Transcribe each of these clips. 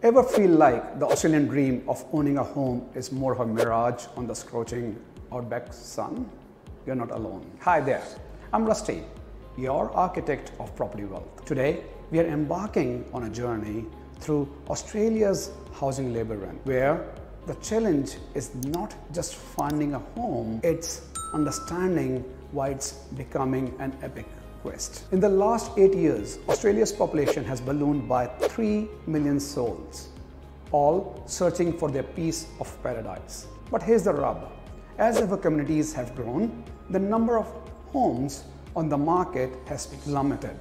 Ever feel like the Australian dream of owning a home is more of a mirage on the scorching outback sun? You're not alone. Hi there, I'm Rasti, your architect of property wealth. Today, we are embarking on a journey through Australia's housing labyrinth, where the challenge is not just finding a home, it's understanding why it's becoming an epic quest. In the last 8 years, Australia's population has ballooned by 3 million souls, all searching for their piece of paradise. But here's the rub. As our communities have grown, the number of homes on the market has plummeted.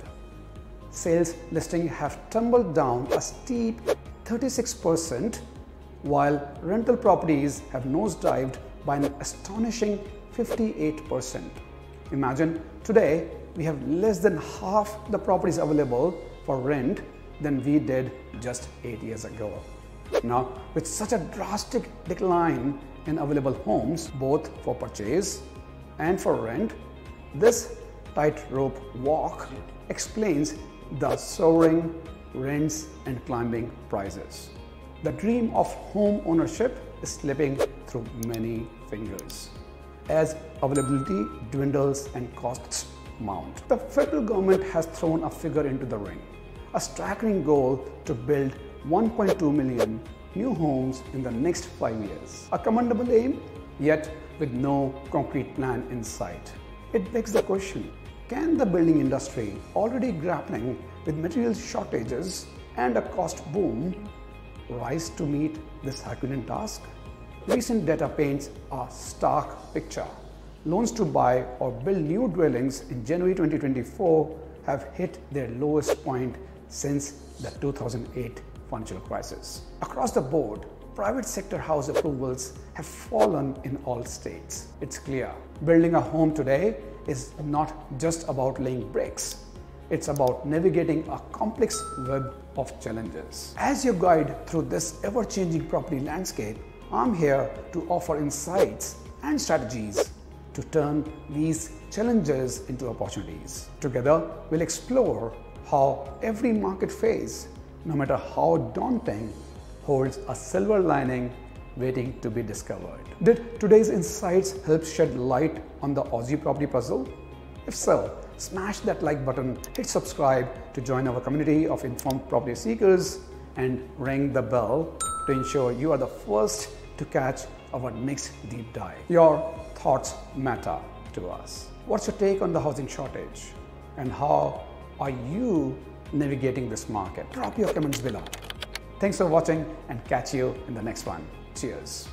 Sales listings have tumbled down a steep 36%, while rental properties have nosedived by an astonishing 58%. Imagine today we have less than half the properties available for rent than we did just 8 years ago. Now, with such a drastic decline in available homes, both for purchase and for rent, this tightrope walk explains the soaring rents and climbing prices. The dream of home ownership is slipping through many fingers as availability dwindles and costs mount. The federal government has thrown a figure into the ring, a staggering goal to build 1.2 million new homes in the next 5 years. A commendable aim, yet with no concrete plan in sight. It begs the question, can the building industry, already grappling with material shortages and a cost boom, rise to meet this Herculean task? Recent data paints a stark picture. Loans to buy or build new dwellings in January 2024 have hit their lowest point since the 2008 financial crisis. Across the board, private sector house approvals have fallen in all states. It's clear, building a home today is not just about laying bricks. It's about navigating a complex web of challenges. As your guide through this ever-changing property landscape, I'm here to offer insights and strategies to turn these challenges into opportunities. Together, we'll explore how every market phase, no matter how daunting, holds a silver lining waiting to be discovered. Did today's insights help shed light on the Aussie property puzzle? If so, smash that like button, hit subscribe to join our community of informed property seekers, and ring the bell to ensure you are the first to catch our next deep dive. Your thoughts matter to us. What's your take on the housing shortage? And how are you navigating this market? Drop your comments below. Thanks for watching and catch you in the next one. Cheers.